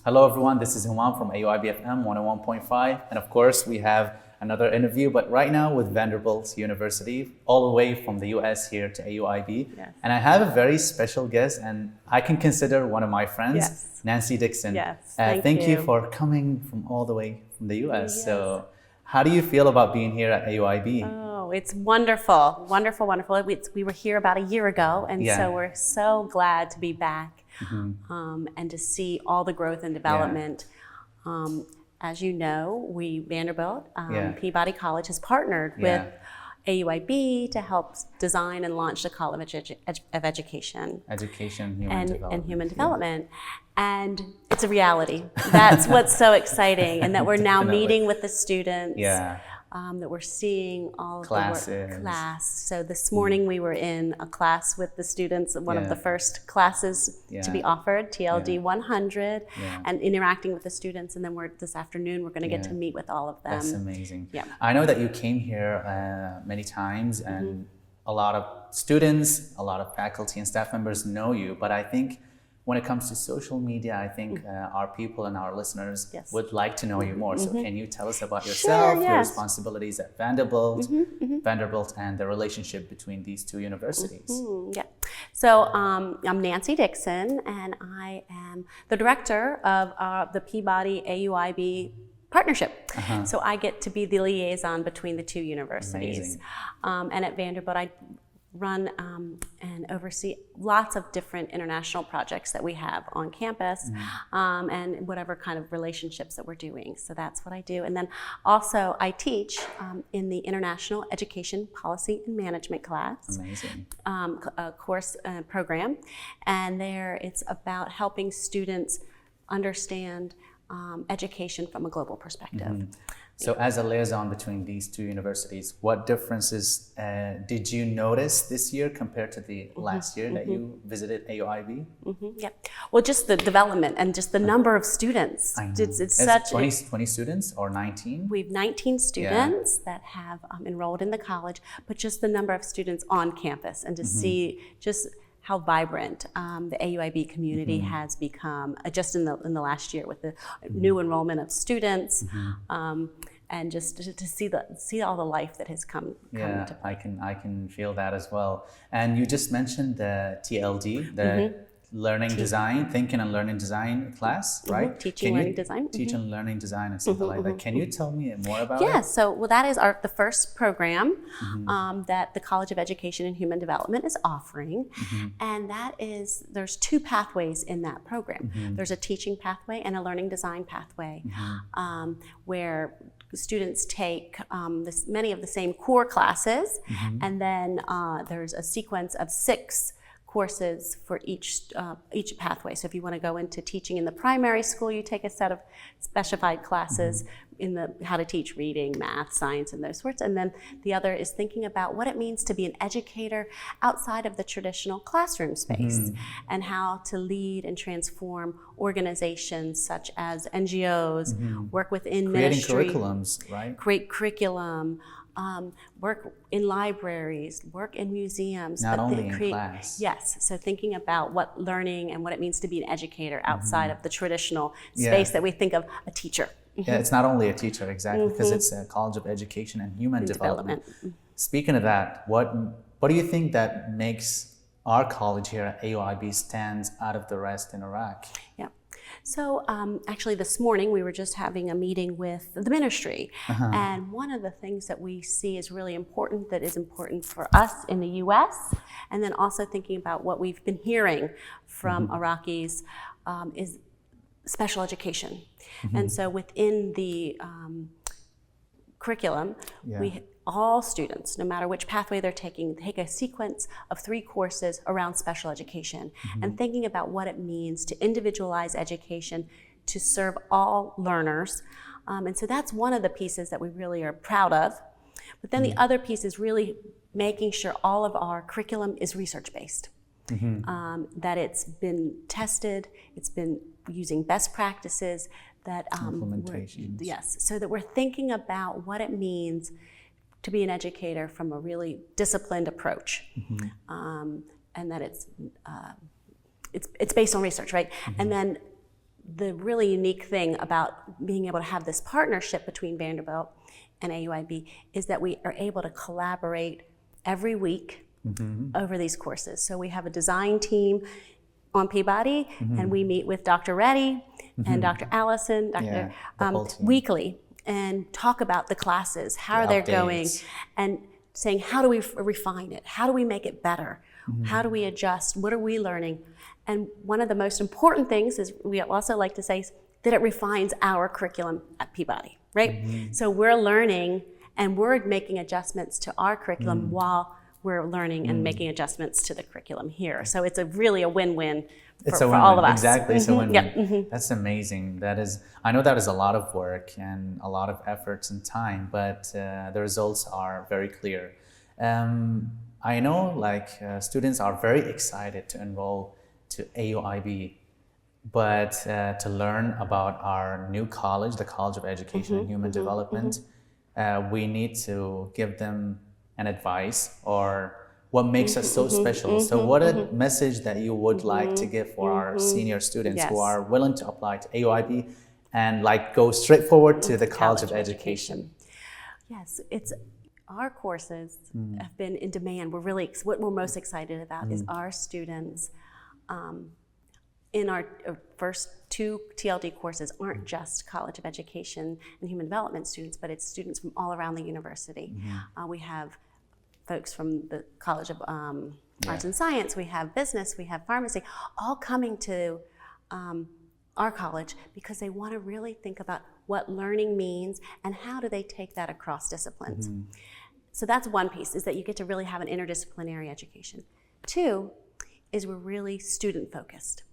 Hello everyone, this is Humam from AUIB FM 101.5, and of course we have another interview, but right now with Vanderbilt University, all the way from the US here to AUIB. Yes. And I have a very special guest, and I can consider one of my friends, Yes. Nancy Dickson. Yes, thank you for coming from all the way from the US. Yes. So how do you feel about being here at AUIB? Oh, it's wonderful, wonderful, wonderful. We were here about a year ago, and Yeah. so we're so glad to be back. Mm-hmm. And to see all the growth and development. As you know, Vanderbilt, Peabody College has partnered with AUIB to help design and launch the College of Education. And Human Development. And it's a reality. That's what's so exciting, and that we're now meeting with the students. That we're seeing all of the class. So this morning we were in a class with the students, one of the first classes to be offered, TLD 100, and interacting with the students. And then this afternoon we're going to get to meet with all of them. That's amazing. I know that you came here many times, and a lot of students, a lot of faculty and staff members know you, but I think when it comes to social media, I think our people and our listeners would like to know you more. So can you tell us about yourself, your responsibilities at Vanderbilt, Vanderbilt, and the relationship between these two universities? So I'm Nancy Dickson, and I am the director of the Peabody AUIB partnership. So I get to be the liaison between the two universities. And at Vanderbilt, I run and oversee lots of different international projects that we have on campus, and whatever kind of relationships that we're doing. So that's what I do. And then also I teach in the International Education Policy and Management class. A course program. And there it's about helping students understand education from a global perspective. So as a liaison between these two universities, what differences did you notice this year compared to the last year that you visited AUIB? Well, just the development and just the number of students. It's such 20 students or 19? We have 19 students that have enrolled in the college, but just the number of students on campus, and to see just how vibrant the AUIB community has become just in the last year with the new enrollment of students, and just to see all the life that has come to I can feel that as well. And you just mentioned the TLD, the learning design, thinking and learning design class, right? Teaching learning design. Teach and learning design and something like that. Can you tell me more about it? Yes, so that is the first program that the College of Education and Human Development is offering. And that is, there's two pathways in that program. There's a teaching pathway and a learning design pathway, where students take many of the same core classes, and then there's a sequence of 6 courses for each pathway. So if you want to go into teaching in the primary school, you take a set of specified classes in how to teach reading, math, science, and those sorts. And then the other is thinking about what it means to be an educator outside of the traditional classroom space, and how to lead and transform organizations such as NGOs, work within ministry, creating curriculums, right? Create curriculum, work in libraries, work in museums. Not only in class. Yes, so thinking about what learning and what it means to be an educator outside of the traditional space that we think of a teacher. Yeah, it's not only a teacher, exactly, because it's a College of Education and Human Development. Speaking of that, what do you think that makes our college here at AUIB stands out of the rest in Iraq? So actually this morning we were just having a meeting with the ministry, and one of the things that we see is really important, that is important for us in the US, and then also thinking about what we've been hearing from Iraqis, is special education. And so within the curriculum, all students, no matter which pathway they're taking, take a sequence of 3 courses around special education, and thinking about what it means to individualize education to serve all learners. And so that's one of the pieces that we really are proud of. But then the other piece is really making sure all of our curriculum is research-based, that it's been tested, it's been using best practices, that so that we're thinking about what it means to be an educator from a really disciplined approach, and that it's based on research, right? And then the really unique thing about being able to have this partnership between Vanderbilt and AUIB is that we are able to collaborate every week over these courses. So we have a design team on Peabody, and we meet with Dr. Reddy and Dr. Allison, weekly, and talk about the classes, how they're going, and saying, how do we refine it? How do we make it better? How do we adjust? What are we learning? And one of the most important things is, we also like to say, that it refines our curriculum at Peabody, right? So we're learning and we're making adjustments to our curriculum while we're learning and making adjustments to the curriculum here. So it's really a win-win for all of us. Exactly, it's a win-win. That's amazing. I know that is a lot of work and a lot of efforts and time, but the results are very clear. I know students are very excited to enroll to AUIB, but to learn about our new college, the College of Education and Human Development, we need to give them an advice or what makes us so special. So what a message that you would like to give for our senior students who are willing to apply to AUIB and go straight forward to the College of Education. Yes, our courses have been in demand. What we're most excited about is our students in our first 2 TLD courses aren't just College of Education and Human Development students, but it's students from all around the university. We have folks from the College of Arts and Science, we have business, we have pharmacy, all coming to our college because they want to really think about what learning means and how do they take that across disciplines. So that's one piece, is that you get to really have an interdisciplinary education. 2 is we're really student focused.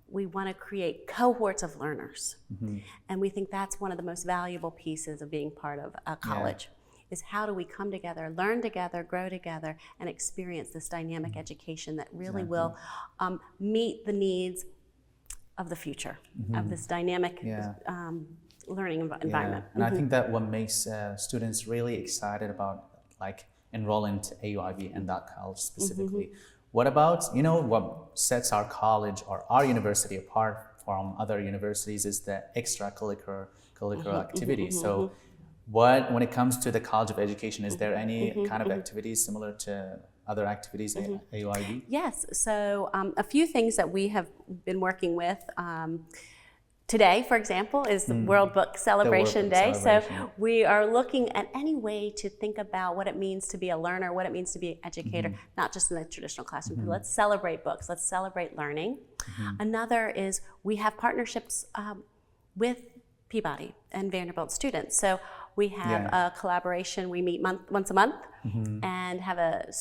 We want to create cohorts of learners. And we think that's one of the most valuable pieces of being part of a college, is how do we come together, learn together, grow together, and experience this dynamic education that really will meet the needs of the future, of this dynamic learning environment. And I think that what makes students really excited about enrolling to AUIB and that college specifically. What about, what sets our college or our university apart from other universities is the extracurricular activities. So when it comes to the College of Education, is there any kind of activities similar to other activities at AUIB? Yes, so a few things that we have been working with. Today, for example, is the World Book Celebration Day. So we are looking at any way to think about what it means to be a learner, what it means to be an educator, not just in the traditional classroom. But let's celebrate books, let's celebrate learning. Another is we have partnerships with Peabody and Vanderbilt students. So we have a collaboration. We meet once a month and have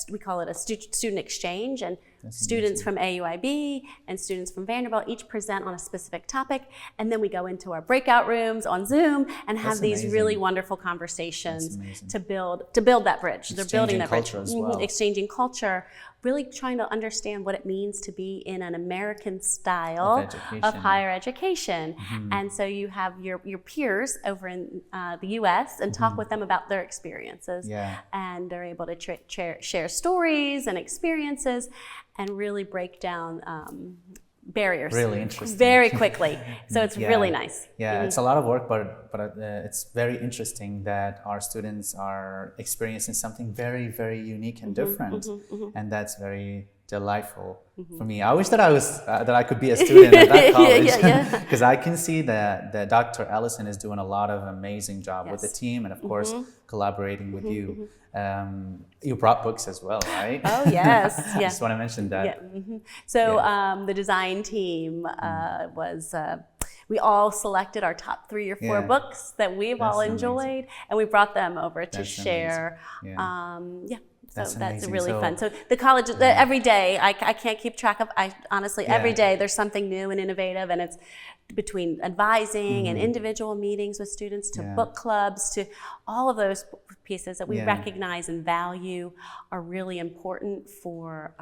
we call it a student exchange, and students from AUIB and students from Vanderbilt each present on a specific topic, and then we go into our breakout rooms on Zoom and have these really wonderful conversations to build that bridge. They're building that bridge, exchanging culture, really trying to understand what it means to be in an American style of higher education. And so you have your peers over in the US and talk with them about their experiences. And they're able to share stories and experiences and really break down barriers very quickly. So it's really nice. It's a lot of work, but it's very interesting that our students are experiencing something very, very unique and different, and that's very delightful for me. I wish that I could be a student at that college, because I can see that Dr. Ellison is doing a lot of amazing job with the team, and of course collaborating with you. You brought books as well, right? Oh yes, I just want to mention that. So the design team was. We all selected our top 3 or 4 books that we've all enjoyed, and we brought them over to share. So that's really fun. So the college, every day, I can't keep track of, honestly, every day there's something new and innovative, and it's between advising and individual meetings with students to book clubs to all of those pieces that we recognize and value are really important for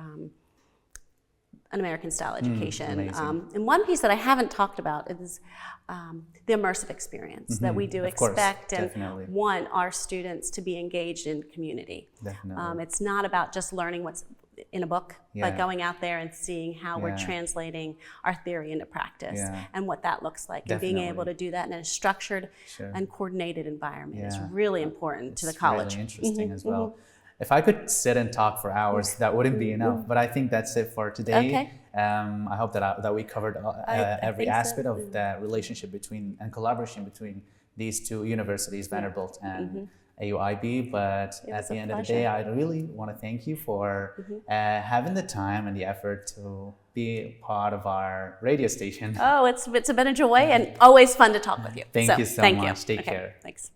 an American style education. And one piece that I haven't talked about is the immersive experience that we do expect and want our students to be engaged in community. It's not about just learning in a book, but going out there and seeing how we're Yeah. translating our theory into practice and what that looks like. And being able to do that in a structured and coordinated environment is really important to the college. Really interesting as well. If I could sit and talk for hours, that wouldn't be enough. But I think that's it for today. Okay. I hope that we covered every think so. aspect of the relationship between and collaboration between these two universities, Vanderbilt and AUIB. But at the end of the day, I really want to thank you for having the time and the effort to be part of our radio station. Oh, it's been a joy and always fun to talk with you. Thank you so much. Take care. Thanks.